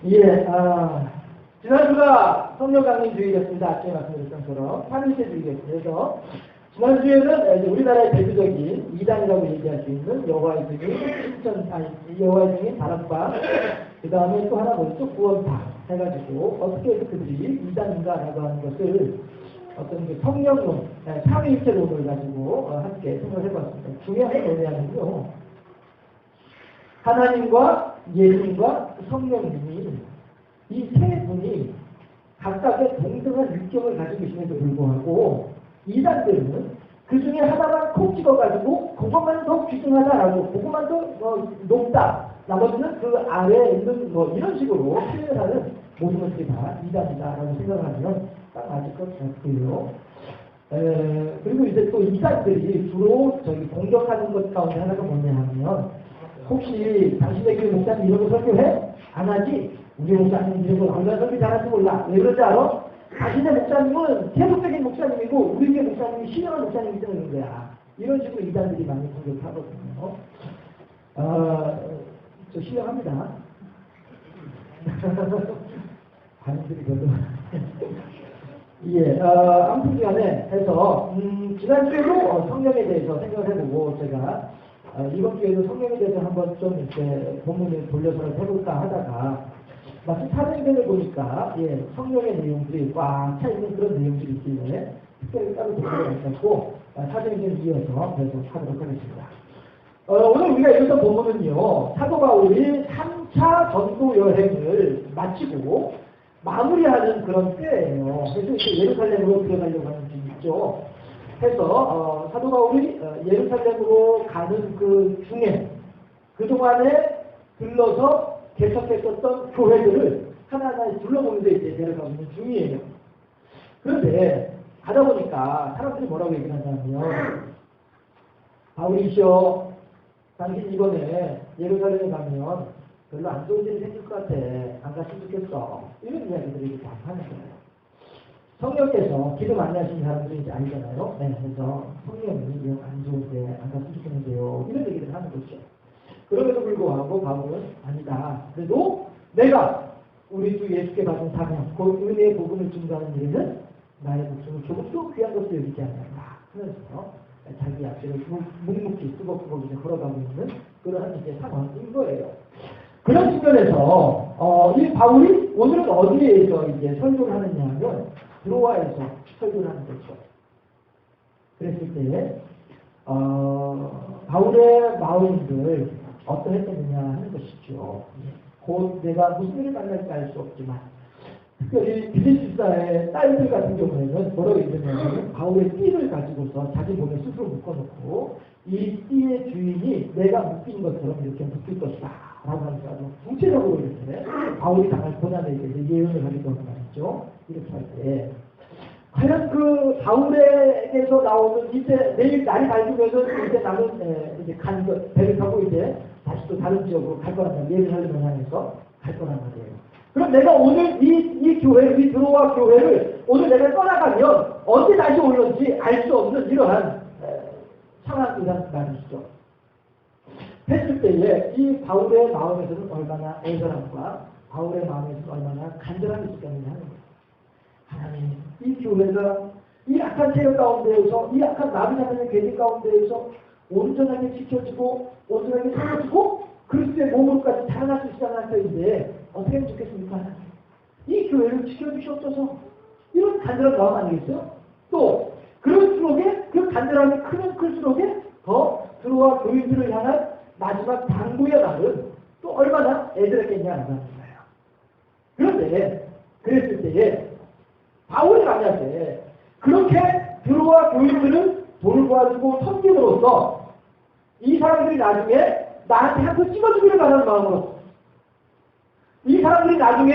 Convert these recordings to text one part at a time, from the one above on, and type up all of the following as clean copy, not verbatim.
예, 지난주가 성령 강림 주일이었습니다. 아침에 말씀드렸던 것처럼 3일째 주일이었습니다. 그래서 지난주에는 이제 우리나라의 대표적인 이단이라고 얘기할 수 있는 여호와의 증인, 여호와의 증인 다락방, 그 다음에 또 하나 뭐였죠? 구원파 해가지고 어떻게 해서 그들이 이단인가라고 하는 것을 어떤 그 성령론, 삼위일체론을 가지고 함께 생각을 해봤습니다. 중요한 건 뭐냐면요, 하나님과 예수님과 성령님이 이 세 분이 각각의 동등한 육경을 가지고 계심에도 불구하고 이단들은 그 중에 하나만 콕 찍어가지고 그것만 더 귀중하다라고 그것만 더 높다, 나머지는 그 아래에 있는 뭐 이런 식으로 표현하는 모든 것들이 다 이단이다라고 생각을 하면 딱 맞을 것 같고요. 그리고 이제 또 이단들이 주로 저기 공격하는 것 가운데 하나가 뭐냐 하면, 혹시 당신의 교회 목사님 이런 거 설교해? 안 하지? 우리 목사님 이런 거 얼마나 설교 잘하는지 몰라. 왜 그러지 알아? 당신의 목사님은 계속적인 목사님이고 우리 교회 목사님이 신령한 목사님이기 때문에 그런 거야. 이런 식으로 이단들이 많이 공격하거든요. 저 신령합니다. 반응들이 별로. 예, 아무튼 간에 해서 지난주에도 성령에 대해서 생각을 해보고, 제가 이번 주에도 성령에 대해서 한번 좀 이렇게 본문을 돌려서 해볼까 하다가 마치 사도행전을 보니까 성령의 내용들이 꽉 차 있는 그런 내용들이 있기에 특별히 따로 돌려서 않고 사도행전을 이어서 계속 하도록 하겠습니다. 오늘 우리가 읽었던 본문은요, 사도 바울이 3차 전도 여행을 마치고 마무리하는 그런 때예요. 그래서 이제 예루살렘으로 들어가려고 하는 중이 있죠. 해서 사도 바울이 예루살렘으로 가는 그 중에 그동안에 들러서 개척했었던 교회들을 하나하나 둘러보는 데 이제 내려가고 있는 중이에요. 그런데 가다 보니까 사람들이 뭐라고 얘기하냐면, 바울이시여, 당신 이번에 예루살렘에 가면 별로 안 좋은 일이 생길 것 같아. 안 갔으면 좋겠어. 이런 이야기들이 다 하는 거예요. 성령께서 기도 많이 하시는 사람들이 이제 아니잖아요. 그래서 성령이 안 좋은데 안 갔으면 좋겠는데요. 이런 얘기를 하는 거죠. 그럼에도 불구하고 바울은 아니다. 그래도 내가 우리 주 예수께 받은 사명, 그 은혜의 복음을 증거하는 일에는 나의 목숨을 조금도 귀한 것으로 여기지 않는다 하면서 자기 앞에를 묵묵히 꾸벅꾸벅 이제 걸어가고 있는 그러한 이제 상황인 거예요. 그런 측면에서 이 바울이 오늘은 어디에서 이제 설교를 하느냐 하면 드로아에서 설교를 하는 거죠. 그랬을 때 바울의 마음들 어떠했느냐 하는 것이죠. 곧 내가 무슨 일을 만날지 알 수 없지만, 특별히 빌립사의 딸들 같은 경우에는 뭐라고 얘기했냐면, 바울의 띠를 가지고서 자기 몸에 스스로 묶어놓고 이 띠의 주인이 내가 묶인 것처럼 이렇게 묶일 것이다 라고 하면서 아주 구체적으로 이렇게 바울이 당할 고난에 대해서 예언을 하기도 하고 말이죠. 이렇게 할 때 과연 그 바울에게서 나오는, 이제 내일 날이 밝으면은 이제 나는 이제 배를 타고 이제 다시 또 다른 지역으로 갈 거란 말이에요. 예루살렘을 향해서 갈 거란 말이에요. 그럼 내가 오늘 이 교회, 이 드로아 교회를 오늘 내가 떠나가면 언제 다시 올는지 알 수 없는 이러한 상황이란 말이죠. 했을 때에 이 바울의 마음에서는 얼마나 애절함과 바울의 마음에서는 얼마나 간절함이 있기 때문에 하는 거예요. 하나님, 이 교회가 이 악한 세력 가운데에서, 이 악한 나비나는 계획 가운데에서 온전하게 지켜지고 온전하게 세워지고 그리스도의 몸으로까지 자라날 수 있다는 터인데 어떻게 하면 좋겠습니까? 하나님, 이 교회를 지켜주시옵소서. 이런 간절한 마음 아니겠어요? 또 그럴수록에 그 간절함이 크면 클수록에 더 드로아 교인들을 향한 마지막 당부의 말은 또 얼마나 애들했겠냐 하는 거예요. 그런데 그랬을 때에 바울이 만약에 그렇게 드로아 교인들을 돌봐주고 섬김으로써 이 사람들이 나중에 나한테 한 표 찍어주기를 바라는 마음으로, 이 사람들이 나중에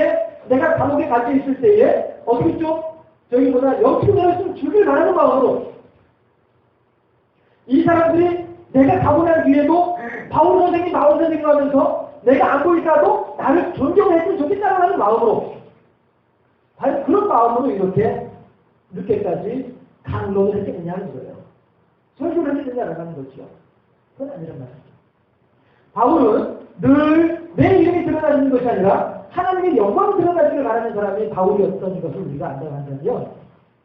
내가 감옥에 갇혀 있을 때에 어떻게 좀 저기보다 영치를 좀 주길 바라는 마음으로, 이 사람들이 내가 가고 난 뒤에도 바울 선생님 하면서 내가 안 보이더라도 나를 존경했으면 좋겠다는 마음으로, 과연 그런 마음으로 이렇게 늦게까지 강론을 했겠느냐는 거예요. 설교를 했느냐라고 하는 거죠. 그건 아니란 말이죠. 바울은 늘 내 이름이 드러나는 것이 아니라 하나님의 영광 드러나기를 바라는 사람이 바울이었던 것을 우리가 안다고 한다면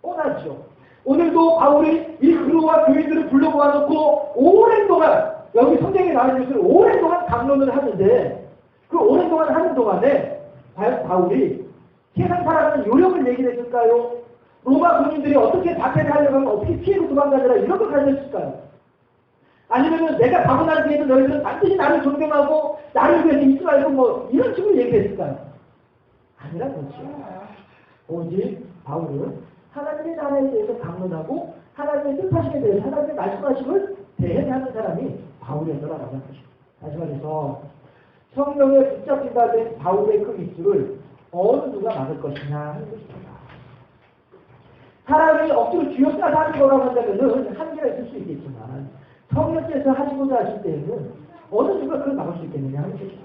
뻔하죠. 오늘도 바울이 이 그루와 교인들을 불러 모아놓고 오랜 동안 여기 성경에 나와 있는 것을 오랜 동안 강론을 하는데 그 오랜 동안 하는 동안에 과연 바울이 세상 살아가는 요령을 얘기를 했을까요? 로마 군인들이 어떻게 자퇴를 하려고 하면 어떻게 피해고 도망가느라 이런 걸 가르쳤을까요? 아니면은 내가 가고 난 뒤에는 너희들은 반드시 나를 존경하고 나를 위해서 있지 말고 뭐 이런 식으로 얘기했을까요? 아니란 거죠. 오직 바울은 하나님의 나라에 대해서 강론하고 하나님의 뜻하심에 대해서 하나님의 말씀하심을 대행하는 사람이 바울이었더라라고 하는 것입니다. 다시 말해서 성령에 붙잡힌 바 된 바울의 그 입술을 어느 누가 막을 것이냐 하는 것입니다. 사람이 억지로 쥐어짜서 하는 거라고 한다면 한계가 있을 수 있겠지만 성령께서 하시고자 하실 때에는 어느 누가 그걸 막을 수 있겠느냐 하는 것입니다.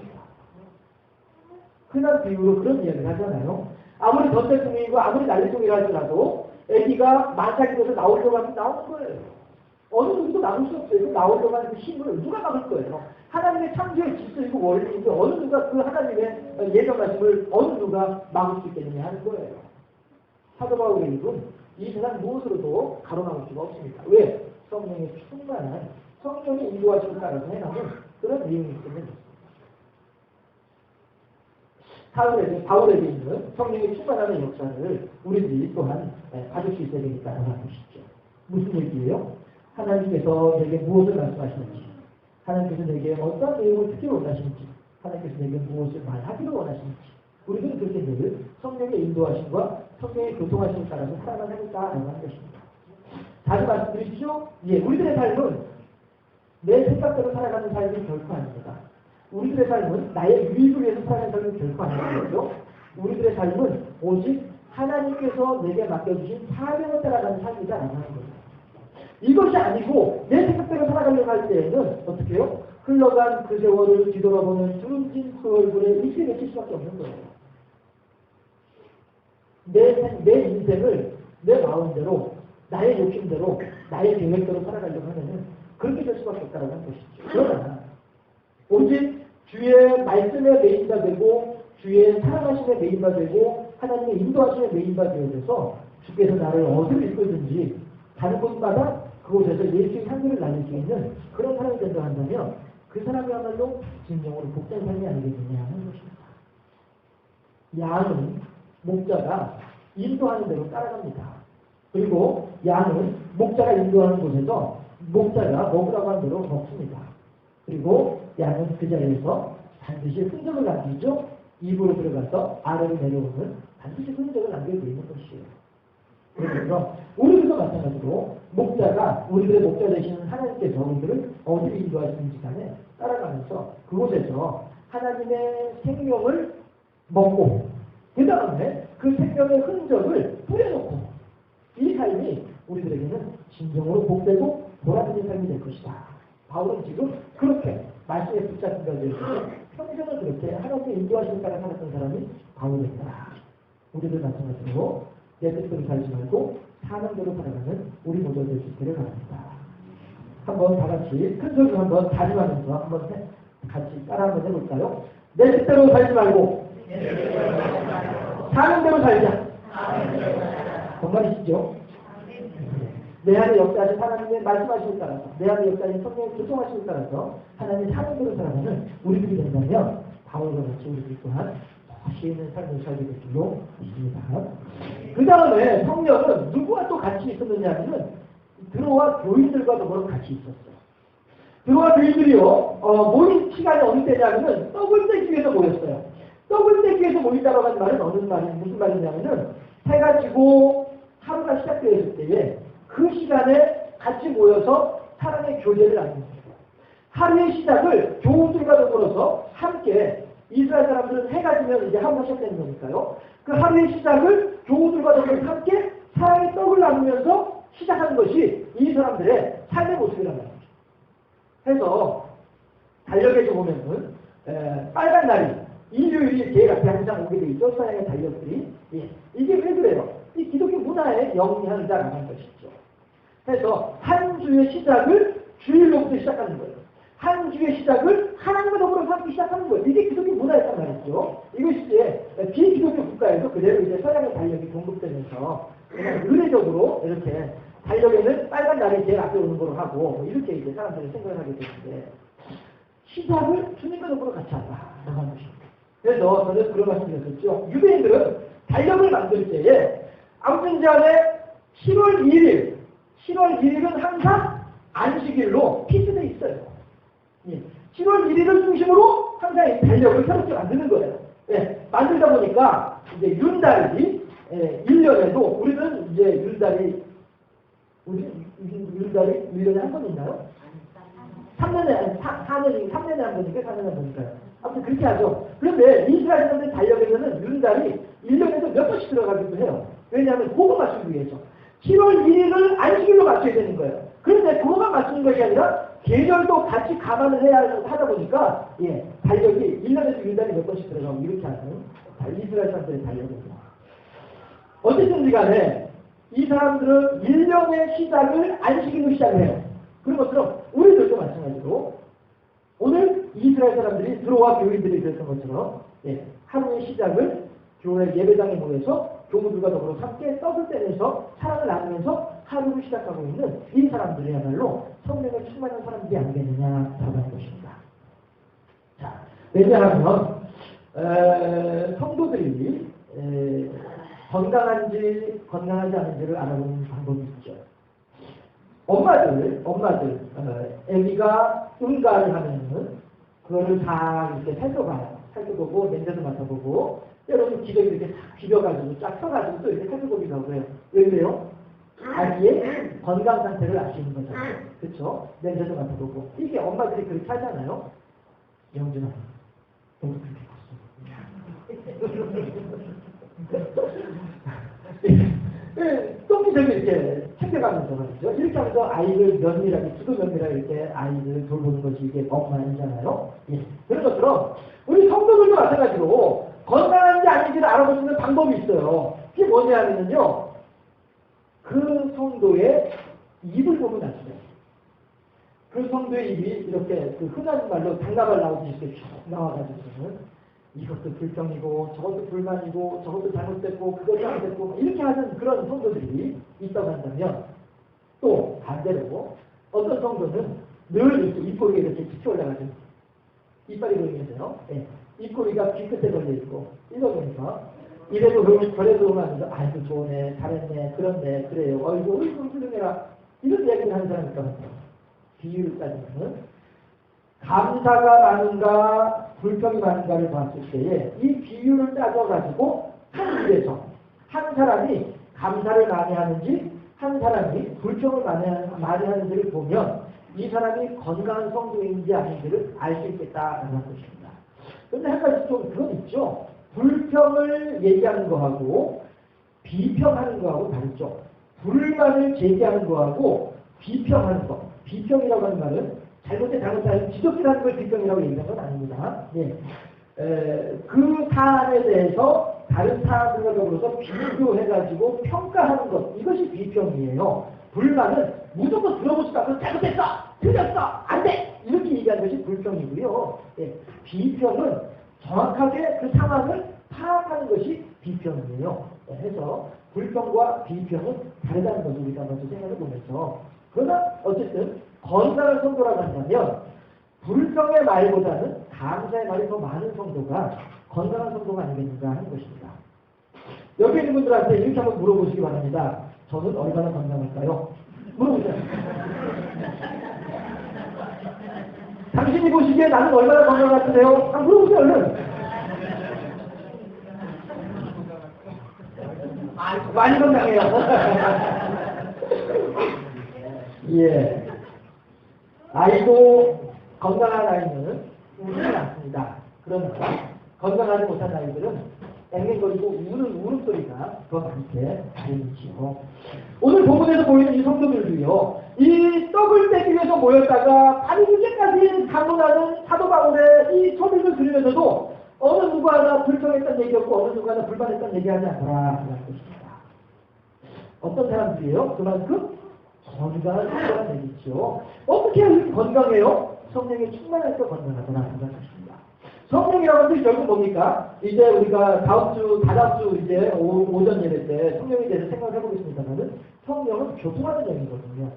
흔한 비유로 그런 이야기를 하잖아요. 아무리 전대통이고 아무리 난리통이라 할지라도 애기가 만삭이 돼서 나오려고 하면 나오는 거예요. 어느 누구도 막을 수 없어요. 나오려고 하는 그 힘을 누가 막을 거예요. 하나님의 창조의 질서이고 원리인데 어느 누가 그 하나님의 예정 말씀을 어느 누가 막을 수 있겠느냐 하는 거예요. 사도 바울의 입은 이 세상 무엇으로도 가로막을 수가 없습니다. 왜? 성령의 충만한 성령의 인도하심을 따라서 해나가는 그런 내용이 있기 때문에 바울에게 있는 성령의 충만한 역사를 우리들이 또한 가질 수 있어야 되겠다는 것이죠. 무슨 얘기예요? 하나님께서 내게 무엇을 말씀하시는지, 하나님께서 내게 어떤 내용을 듣기를 원하시는지, 하나님께서 내게 무엇을 말하기를 원하시는지, 우리들은 그렇게 늘 성령의 인도하심과 성령의 교통하심을 따라서 살아가야겠다라고 하는 것입니다. 다시 말씀드리시죠? 예, 우리들의 삶은 내 생각대로 살아가는 삶이 결코 아닙니다. 우리들의 삶은 나의 유익을 위해서 살아가는 삶이 결코 아닌 거죠. 우리들의 삶은 오직 하나님께서 내게 맡겨주신 사명을 따라가는 삶이다라고 하는 거예요. 이것이 아니고 내 생각대로 살아가려고 할 때에는 어떻게 해요? 흘러간 그 세월을 뒤돌아보는 주름진 그 얼굴에 일생에 칠 수밖에 없는 거예요. 내 인생을 내 마음대로 나의 욕심대로 나의 계획대로 살아가려고 하면은 그렇게 될 수밖에 없다는 것이죠. 그러나 오직 주의 말씀에 메인바 되고 주의 사랑하심에 메인바 되고 하나님의 인도하심에 메인바 되어져서 주께서 나를 어디로 이끌든지 가는 곳마다 그곳에서 예수의 향기를 날릴 수 있는 그런 사람이 된다고 한다면 그 사람이야말로 진정으로 복된 삶이 아니겠느냐 하는 것입니다. 양은 목자가 인도하는 대로 따라갑니다. 그리고 양은 목자가 인도하는 곳에서 목자가 먹으라고 하는 대로 먹습니다. 그리고 양은 그 자리에서 반드시 흔적을 남기죠. 입으로 들어가서 아래로 내려오는 반드시 흔적을 남기게 되는 것이에요. 그래서 우리들도 마찬가지로 목자가 우리들의 목자 되시는 하나님께서 우리들을 어디로 인도하시는지 간에 따라가면서 그곳에서 하나님의 생명을 먹고 그 다음에 그 생명의 흔적을 뿌려놓고 이 삶이 우리들에게는 진정으로 복되고 보람있는 삶이 될 것이다. 바울은 지금 그렇게 말씀에 붙잡힌 것에 평생을 그렇게 하나님의 인도하심을 따라 살았던 사람이 바울이다. 우리들 마찬가지로 내 뜻대로 살지 말고 사명대로 살아가는 우리 모두 될 수 있기를 바랍니다. 한번 다 같이 큰 소리로 한번 다짐하면서 한번 같이 따라 한번 해볼까요? 내 뜻대로 살지 말고 사명대로 살자. 정말이시죠? 내 안에 역사하신 하나님의 말씀하심을 따라서 내 안에 역사하신 성령의 교통하심을 따라서 하나님의 사명대로 살아가는 우리들이 된다면 바울과 같이 우리들 또한 다시 있는 삶을 살게 될 줄로 믿습니다. 그 다음에 성령은 누구와 또 같이 있었느냐 하면 드로아 교인들과 더불어 같이 있었어요. 드로아 교인들이요 모인 시간이 어느 때냐면 떡을 떼기 위해서 모였어요. 떡을 떼기 위해서 모인다고 하는 말은 무슨 말이냐면은 해가 지고 하루가 시작되었을 때에 그 시간에 같이 모여서 사랑의 교제를 나눕니다. 하루의 시작을 교우들과 더불어서 함께 이스라엘 사람들은 해가 지면 이제 하루가 시작되는 거니까요. 그 하루의 시작을 교우들과 더불어서 함께 사랑의 떡을 나누면서 시작하는 것이 이 사람들의 삶의 모습이란 말이죠. 해서 달력에서 보면은 빨간 날이 일요일이 제일 앞에 항상 오게 되어 있죠. 서양의 달력들이. 예. 이게 왜 그래요? 이 기독교 문화의 영향이다라는 것이죠. 해서 한 주의 시작을 주일로부터 시작하는 거예요. 한 주의 시작을 하나님과 더불어 살기 시작하는 거예요. 이게 기독교 문화였단 말이죠. 이것이 이제 비기독교 국가에서 그대로 이제 서양의 달력이 공급되면서 그냥 의례적으로 이렇게 달력에는 빨간 날이 제일 앞에 오는 걸로 하고 뭐 이렇게 이제 사람들이 생각을 하게 되는데 시작을 주님과 더불어 같이 한다라고 하는 것입니다. 그래서 저는 그런 말씀 드렸었죠. 유대인들은 달력을 만들 때에 아무튼 간에 7월 1일은 항상 안식일로 피스돼 있어요. 7월 1일을 중심으로 항상 이 달력을 새롭게 만드는 거예요. 만들다 보니까 이제 윤달이 1년에도 우리는 이제 윤달이 1년에 한 번 있나요? 3년에 4년에 3년에 한 번인가 4년에 한 번인가요? 아무튼 그렇게 하죠. 그런데 이스라엘 사람들 달력에서는 윤달이 1년에도 몇 번씩 들어가기도 해요. 왜냐하면 그거 맞추기 위해서 7월 1일을 안식일로 맞춰야 되는 거예요. 그런데 그거만 맞추는 것이 아니라 계절도 같이 감안을 해야 하다 보니까 달력이 1년에도 윤달이 몇 번씩 들어가고 이렇게 하는 이스라엘 사람들의 달력입니다. 어쨌든지 간에 이 사람들은 1년의 시작을 안식일로 시작을 해요. 그런 것처럼 우리들도 마찬가지로 오늘 이스라엘 사람들이 들어와 교인들이 그랬던 것처럼 하루의 시작을 교회 예배당에 모여서 교무들과 더불어 함께 떡을 떼면서 사랑을 나누면서 하루를 시작하고 있는 이 사람들이야말로 성령에 충만한 사람들이 아니겠느냐라고 하는 것입니다. 자, 왜냐하면 성도들이 건강한지 건강하지 않은지를 알아보는 방법이 있죠. 엄마들, 아기가 응가를 하면은 그거를 다 이렇게 살펴봐요. 살펴보고 냄새도 맡아보고 때로는 기저귀 이렇게 싹 비벼가지고 쫙 펴가지고 또 이렇게 살펴보기도 하고요. 왜 그래요? 아기의 건강 상태를 알 수 있는 거잖아요. 그렇죠? 냄새도 맡아보고 이게 엄마들이 그렇게 하잖아요. 영준아, 너도 그렇게 봤어. 똥기저귀 이렇게 챙겨가면서 말이죠. 이렇게 하면서 아이를 면밀하게, 기도 면밀하게 이렇게 아이를 돌보는 것이 이게 엄마이잖아요. 그런 것처럼 우리 성도들도 마찬가지로 건강한지 아닌지를 알아볼 수 있는 방법이 있어요. 그게 뭐냐면요. 그 성도의 입을 보면 아시죠? 그 성도의 입이 이렇게 그 흔한 말로 당나발 나오듯이 이렇게 쭉 나와가지고는 이것도 불평이고 저것도 불만이고 저것도 잘못됐고 그것도 잘못됐고 이렇게 하는 그런 성도들이 있다고 한다면 또 반대로 어떤 성도는 늘 이렇게 입꼬리가 이렇게 깊이 올라가죠. 이빨이 보이면서요. 입꼬리가 귀 끝에 걸려있고 이러면서 이래도 그러면 저래도 하면서 아이고 좋네 잘했네 그렇네 그래요 어이구 훌륭해라 이런 이야기를 하는 사람이 있다고 합니다. 비유를 따지면 감사가 많은가 불평이 많은가를 봤을 때에 이 비유를 따져가지고 한 집에서 한 사람이 감사를 많이 하는지 한 사람이 불평을 많이 하는지를 보면 이 사람이 건강한 성도인지 아닌지를 알 수 있겠다라는 것입니다. 그런데 한 가지 좀 그건 있죠. 불평을 얘기하는 거하고 비평하는 거하고 다르죠. 불만을 제기하는 거하고 비평하는 거. 비평이라고 하는 말은 잘못된 지적질하는 걸 비평이라고 얘기하는 건 아닙니다. 그 사안에 대해서 다른 사람들과 더불어서 비교해가지고 평가하는 것. 이것이 비평이에요. 불만은 무조건 들어보지도 않고 잘못했어! 틀렸어! 안 돼! 이렇게 얘기하는 것이 불평이고요. 비평은 정확하게 그 상황을 파악하는 것이 비평이에요. 해서 불평과 비평은 다르다는 것을 우리가 먼저 생각해 보면서 그러나 어쨌든 건강한 성도라고 한다면 불평의 말보다는 감사의 말이 더 많은 성도가 건강한 성도가 아니겠는가 하는 것입니다. 여기 있는 분들한테 이렇게 한번 물어보시기 바랍니다. 저는 얼마나 건강할까요? 물어보세요. 당신이 보시기에 나는 얼마나 건강 같으세요? 물어보세요, 얼른. 많이 건강해요. 아이도 건강한 아이는 우는 않습니다. 그러나 건강하지 못한 아이들은 앵앵거리고 우는 울음소리가 더 많게 들리지요. 오늘 본문에서 보이는 이 성도들도요. 이 떡을 떼기 위해서 모였다가 바로 이제까지 강론하는 사도 바울의 이 소리를 들으면서도 어느 누구 하나 불평했던 얘기였고 어느 누구 하나 불만했던 얘기하지 않더라라는 것입니다. 어떤 사람들이에요? 그만큼 건강한 성도라는 얘기죠. 어떻게 건강해요? 성령의 충만해서 건강하더라 생각하십니다. 성령이라고 하는 것이 결국 뭡니까? 이제 우리가 다다음 주 이제 오전 예배 때 성령에 대해서 생각을 해보겠습니다만은 성령은 교통하는 영이거든요.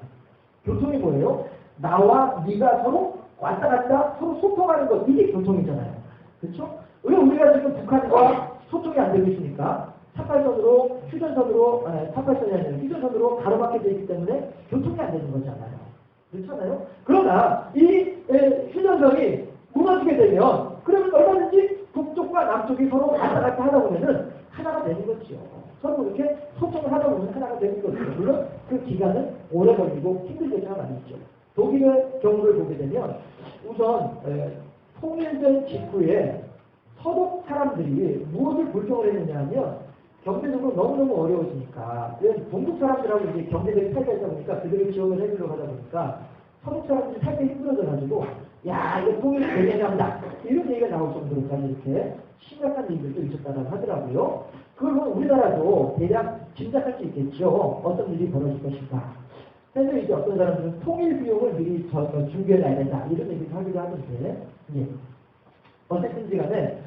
교통이 뭐예요? 나와 네가 서로 왔다 갔다 서로 소통하는 것, 이게 교통이잖아요. 그렇죠? 왜 우리가 지금 북한과 소통이 안 되고 있으니까 38선으로 휴전선으로 38선이 아니라 휴전선으로 가로막혀 있기 때문에 교통이 안 되는 거잖아요. 그렇잖아요? 그러나 이 휴전선이 무너지게 되면 그러면 얼마든지 북쪽과 남쪽이 서로 왔다 갔다 하다 보면은 하나가 되는 거죠. 서로 이렇게 소통을 하다 보면 하나가 되는 거죠. 물론 그 기간은 오래 걸리고 힘들겠지만 말이죠. 독일의 경우를 보게 되면 우선 통일된 직후에 서독 사람들이 무엇을 불평을 했느냐 하면 경제적으로 너무너무 어려워지니까 동북 사람들하고 이제 경제적인 차이가 있다 보니까 그들을 지원을 해주려고 하다 보니까 서독 사람들이 살기 힘들어져가지고 야 이거 통일을 되게한다 이런 얘기가 나올 정도로까지 이렇게 심각한 일들도 있었다고 하더라고요. 그걸 우리나라도 대략 짐작할 수 있겠죠. 어떤 일이 벌어질 것인가. 그래서 이제 어떤 사람들은 통일 비용을 미리 준비해놔야 된다 이런 얘기도 하기도 하는데 예. 어쨌든지 간에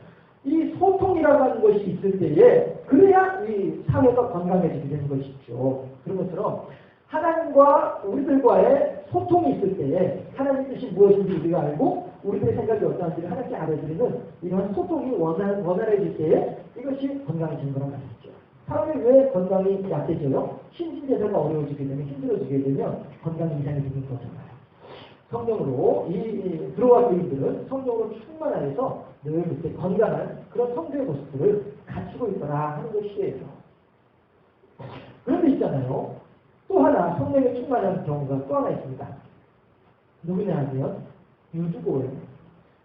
이 소통이라고 하는 것이 있을 때에 그래야 이 사회가 건강해지게 되는 것이죠. 그런 것처럼 하나님과 우리들과의 소통이 있을 때에 하나님 뜻이 무엇인지 우리가 알고 우리들의 생각이 어떠한지를 하나님께 알아드리는 이러한 소통이 원활해질 때에 이것이 건강해지는 거란 말이죠. 사람이 왜 건강이 약해져요? 신진대사가 어려워지게 되면 힘들어지게 되면 건강 이상이 생긴 거잖아요. 성령으로 이 들어와 교인들은 성령으로 충만하여서 늘 이렇게 건강한 그런 성도의 모습들을 갖추고 있거나 하는 것이에요. 그런데 있잖아요. 또 하나 성령에 충만한 경우가 또 하나 있습니다. 누구냐 하면 유두고예요.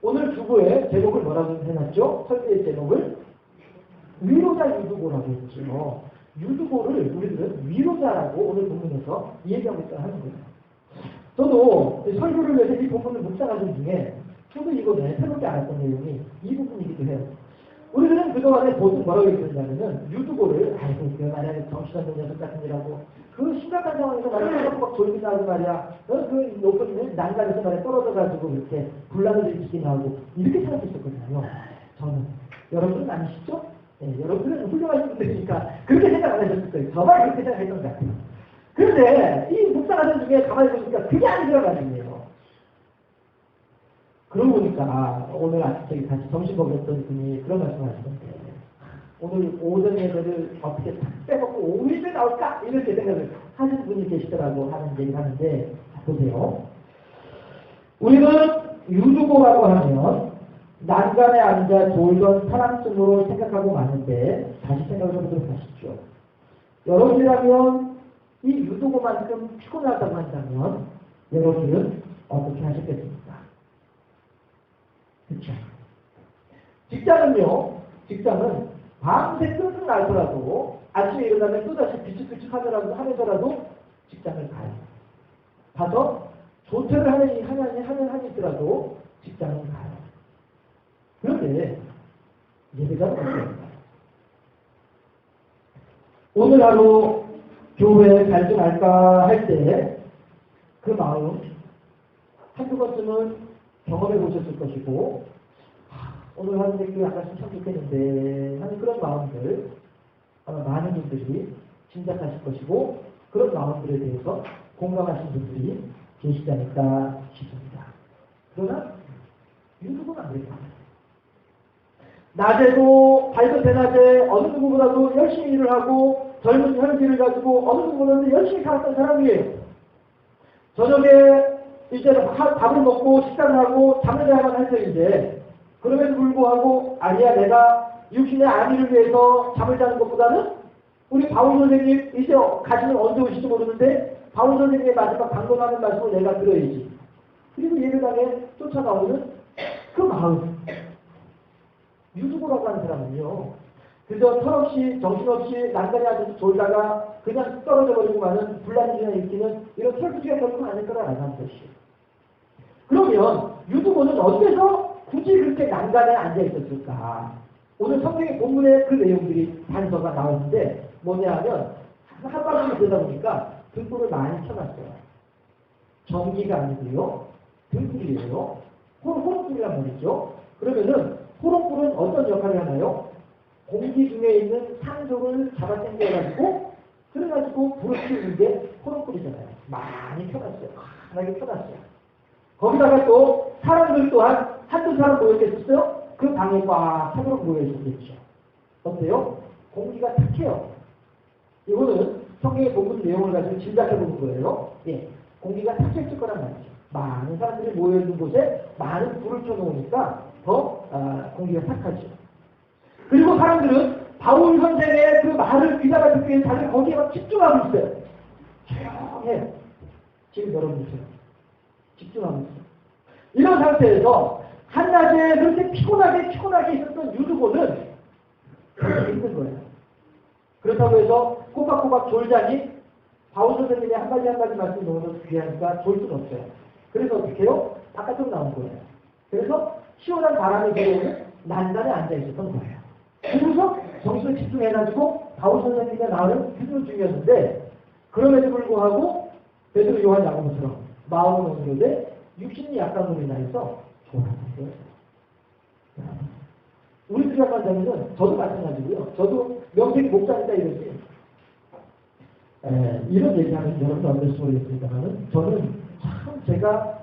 오늘 주보에 제목을 뭐라고 해놨죠? 설교의 제목을 위로자 유두고라고 했죠. 유두고를 우리들은 위로자라고 오늘 본문에서 얘기하고 있다 하는 거예요. 저도 설교를 위해서 이 본문을 묵상하는 중에 저도 이거는 새롭게 알았던 내용이 이 부분이기도 해요. 우리들은 그동안에 보통 뭐라고 얘기했냐면은 유두고를 아이고 그 만약에 정신없는 녀석 같은 이라고 그 심각한 상황에서 말이야 막 졸기 나고 말이야 그 높은 난간에서 말이야 떨어져가지고 이렇게 불나는 일찍이 나오고 이렇게 생각했었거든요. 저는 여러분은 아니시죠? 네, 여러분은 훌륭하신 분들이니까 그렇게 생각 안 하셨을 거예요. 저만 그렇게 생각했던 것 같아요. 그런데 이 묵상하는 중에 가만히 보니까 그게 아니더라고요. 그러고 보니까 오늘 아침 다시 점심 먹었던 분이 그런 말씀 하시던데 오늘 오전 예배를 어떻게 탁 빼먹고 오후에 나올까? 이렇게 생각을 하시는 분이 계시더라고 하는 얘기를 하는데 보세요. 우리는 유두고라고 하면 난간에 앉아 졸던 사람쯤으로 생각하고 마는데 다시 생각을 해보도록 하시죠. 여러분이라면 이 유두고만큼 피곤하다고 한다면 여러분은 어떻게 하셨겠습니까? 그렇죠. 직장은 밤새 끙끙 앓더라도 아침에 일어나면 또다시 비축비축 하면서라도 직장을 가요. 가서 조퇴를 하는 한이 있더라도 직장을 가요. 그런데 예배가 어때요? 오늘 하루 교회에 갈 줄 알까 할 때 그 마음 한두 번쯤은 경험해 보셨을 것이고 오늘 하는데 그 약간 참 좋겠는데 하는 그런 마음들 아마 많은 분들이 짐작하실 것이고 그런 마음들에 대해서 공감하신 분들이 계시지 않을까 싶습니다. 그러나 유튜브는 안 됩니다. 낮에도 밝은 대낮에 어느 누구보다도 열심히 일을 하고 젊은 혈기를 가지고 어느 누구보다도 열심히 살았던 사람이에요. 저녁에 이제 밥을 먹고 식사를 하고 잠을 자야만 할 때인데 그럼에도 불구하고 아니야 내가 육신의 안위를 위해서 잠을 자는 것보다는 우리 바울 선생님 이제 가시면 언제 오실지 모르는데 바울 선생님의 마지막 강론하는 말씀을 내가 들어야지. 그리고 예배당에 쫓아나오는 그 마음. 유두고라고 하는 사람은요. 그저 철없이 정신없이 난간에 앉아서 졸다가 그냥 떨어져 버리고 마는 불난지나 일으키는 이런 철부지가 결코 아닐 거라 알아가는 것이에요. 그러면 유두고는 어째서 굳이 그렇게 난간에 앉아 있었을까? 오늘 성경의 본문에 그 내용들이 단서가 나오는데 뭐냐 하면 한밤중에 되다 보니까 등불을 많이 켜놨어요. 전기가 아니고요. 등불이에요. 호롱불이란 말이죠. 그러면은 호롱불은 어떤 역할을 하나요? 공기 중에 있는 산소를 잡아당겨가지고 그래가지고 불을 피우는 게 호롱불이잖아요. 많이 펴놨어요. 환하게 펴놨어요. 거기다가 또 사람들 또한 한두 사람 모였겠어요? 그 방에 꽉 차도록 모여있었겠죠. 어때요? 공기가 탁해요. 이거는 성경의 본문 내용을 가지고 짐작해보는 거예요. 예, 공기가 탁했을 거란 말이죠. 많은 사람들이 모여있는 곳에 많은 불을 켜놓으니까 더 공기가 탁하죠. 그리고 사람들은 바울 선생의 그 말을 귀다가 듣기 위해 다들 거기에 막 집중하고 있어요. 조용해요. 지금 여러분들 집중하고 있어요. 이런 상태에서 한낮에 그렇게 피곤하게 있었던 유두고는 힘든 거예요. 그렇다고 해서 꼬박꼬박 졸자니 바울 선생님의 한가지 말씀 너무 귀하니까 졸 수는 없어요. 그래서 어떻게 해요? 바깥으로 나온 거예요. 그래서 시원한 바람이 들어오는 난간에 앉아 있었던 거예요. 그래서 정신을 집중해가지고 바울 선생님의 말을 듣는 중이었는데 그럼에도 불구하고 베드로 요한 야고보처럼 마음은 온도돼 육신이 약한 놈이 나해서 졸았어요. 우리들이 한번 자면은 저도 마찬가지고요. 저도 명색이 목사니까 이러지. 이런 얘기하면 여러분 어떨지 모르겠습니다만은 저는 참 제가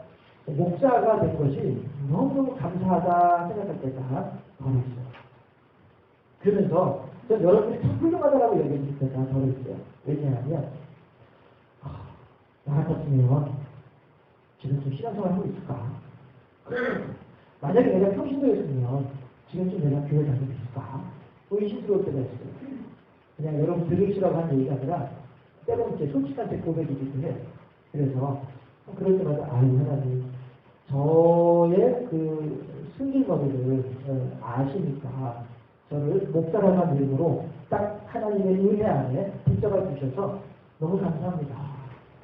목사가 된 것이 너무너무 감사하다 생각할 때가 덜 있어요. 그러면서 전 여러분이 참 훌륭하다라고 얘기해줄 때가 덜 있어요. 왜냐하면 나 같았으면 지금 좀 신앙생활 하고 있을까? 만약에 내가 평신도였으면 지금쯤 내가 교회 다니고 있을까? 의심스러울 때가 있어요. 그냥 여러분 들으시라고 하는 얘기가 아니라 때로는 제 솔직한 제 고백이기도 해요. 그래서 그럴 때마다 하나님 저의 그 승질머리를 아시니까 저를 목사라고 한 이름으로 딱 하나님의 은혜 안에 붙잡아 주셔서 너무 감사합니다.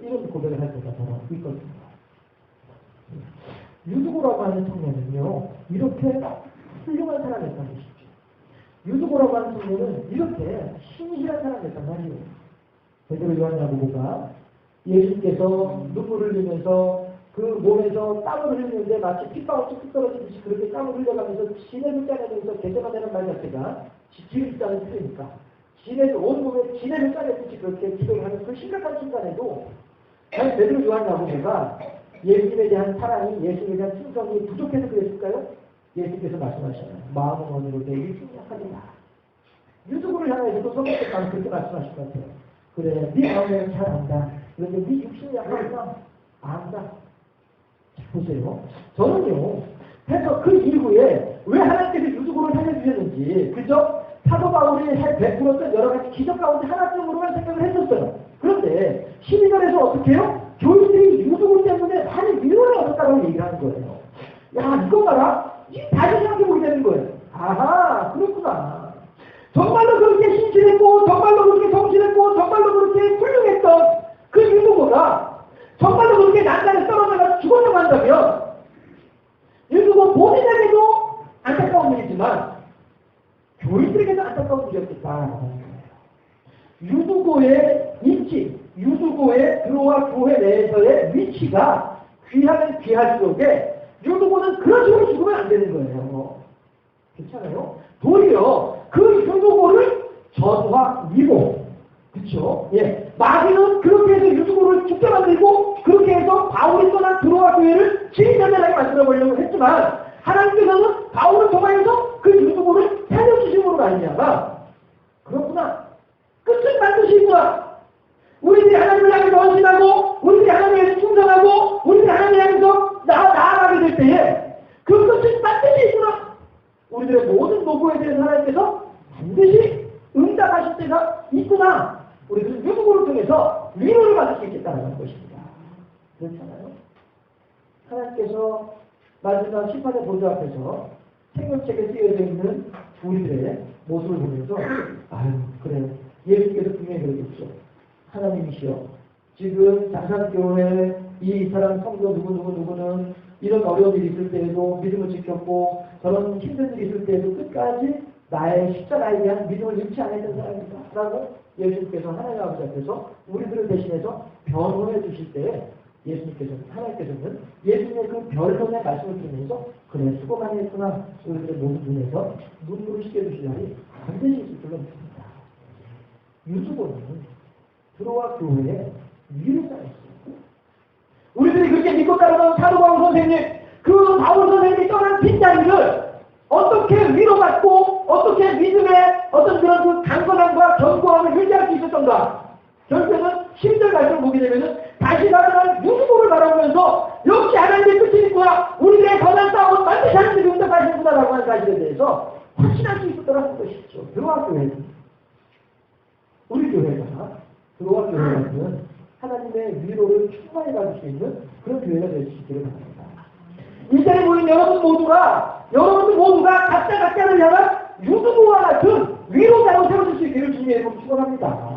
이런 고백을 할 때가 저는 있거든요. 유두고라고 하는 청년은요, 이렇게 훌륭한 사람이었단 것이죠. 유두고라고 하는 청년은 이렇게 신실한 사람이었단 말이에요. 베드로 요한 야고보가 예수께서 눈물을 흘리면서 그 몸에서 땀을 흘리는데 마치 핏방울이 뚝 떨어지듯이 그렇게 땀을 흘려가면서 진액을 짜내면서 개정하다는 말 자체가 기름 짜는 틀이니까 진액을 온 몸에 진액을 짜내듯이 그렇게 기도를 하는 그 심각한 순간에도 과연 베드로 요한 야고보가 예수님에 대한 사랑이 예수님에 대한 충성이 부족해서 그랬을까요? 예수께서 말씀하시잖아요. 마음은 어느로 내 육신이 약하니라. 유두고를 향해서도 성경에서 그렇게 말씀하실 것 같아요. 그래, 네 마음은 잘 안다. 그런데 네 육신이 약하니까 안다. 보세요. 저는요, 해서 그 이후에 왜 하나님께서 유두고를 살려주셨는지, 그죠? 사도 바울이 베풀었던 여러 가지 기적 가운데 하나쯤으로만 생각을 했었어요. 그런데 12절에서 어떻게 해요? 교인들이 유두고 때문에 많이 위로를 얻었다고 얘기를 하는 거예요. 야, 이거 봐라. 다시 생각해보게 되는 거예요. 아하, 그렇구나. 정말로 그렇게 신실했고, 정말로 그렇게 정신했고, 정말로 그렇게 훌륭했던 그 유두고가 정말로 그렇게 난간에 떨어져서 죽어서 간다면 유두고 본인에게도 안타까운 일이지만 교인들에게도 안타까운 일이었겠다. 유두고의 위치, 유두고의 들어와 교회 내에서의 위치가 귀하면 귀할수록에 유두고는 그런 식으로 죽으면 안 되는 거예요. 괜찮아요? 도리어 그 유두고를 전화 위로, 그렇죠? 예, 마귀는 그렇게 해서 유두고를 죽게 만들고 그렇게 해서 바울이 떠난 들어와 교회를 진전하게 만들어 보려고 했지만 하나님께서는 바울을 통하여서 그 유두고를 살려주심으로 말미암아 그렇구나. 끝을 만드신 거야. 우리들이 하나님을 향해서 헌신하고 우리들이 하나님에게 충성하고 우리들이 하나님 향해서 나아가게 될 때에 그 끝을 반드시 있구나. 우리들의 모든 노고에 대해서 하나님께서 반드시 응답하실 때가 있구나. 우리들은 유두고를 통해서 위로를 받을 수 있겠다는 것입니다. 그렇잖아요. 하나님께서 마지막 심판의 보좌 앞에서 생명책에 쓰여져 있는 우리들의 모습을 보면서 아유 그래 예수께서 분명히 그러겠죠. 하나님이시여 지금 장산교회 이 사람 성도 누구는 이런 어려운 일이 있을 때에도 믿음을 지켰고 저런 힘든 일이 있을 때에도 끝까지 나의 십자가에 대한 믿음을 잃지 않았던 사람이다 라고 예수께서 하나님 아버지 앞에서 우리들을 대신해서 변호해 주실 때 예수님께서는, 하나님께서는 예수님의 그 별론의 말씀을 들으면서 그래 수고 많이 했구나 우리들의 모든 눈에서 눈물을 씻겨주시다니 반드시 있을 줄로 믿습니다. 유수보는 들어와 교회에 위로 쌓였어요. 우리들이 그렇게 믿고 따르던 사도바울 선생님, 그 바울 선생님이 떠난 빈자리를 어떻게 위로받고 어떻게 믿음의 어떤 그런 그 강건함과 견고함을 유지할 수 있었던가. 결국에는 힘들 갈수록 보게 되면은 다시 나타난 유수보를 바라보면서 역시 하나님의 끝이 있구나, 우리들의 거난 싸움은 반드시 하나님이 응답하시는구나라고 하는 사실에 대해서 확신할 수 있었더라는 것이죠. 들어와 교회는, 우리 교회가 들어와 교회는 하나님의 위로를 충만히 받을 수 있는 그런 교회가 될 수 있기를 바랍니다. 이 자리에 모인 여러분들 모두가 각자를 향한 유수보와 같은 위로자로 세워질 수 있기를 주님의 이름으로 축원합니다.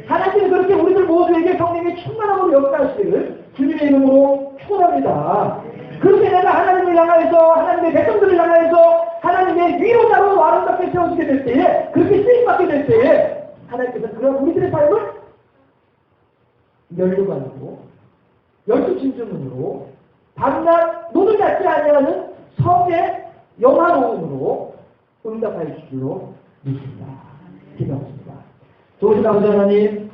하나님이 그렇게 우리들 모두에게 성령의 충만함으로 역사하시기를 주님의 이름으로 축원합니다. 그렇게 내가 하나님을 향하여서, 하나님의 백성들을 향하여서 하나님의 위로자로 아름답게 세워지게 될 때에, 그렇게 쓰임받게 될 때에 하나님께서는 그런 우리들의 삶을 열려가지고 열두침전으로 밤낮 노를 닫지 아니하는 성의 영화로움으로 응답하여 주시기로 믿습니다. 기도하겠습니다. 좋으신 아버지 하나님,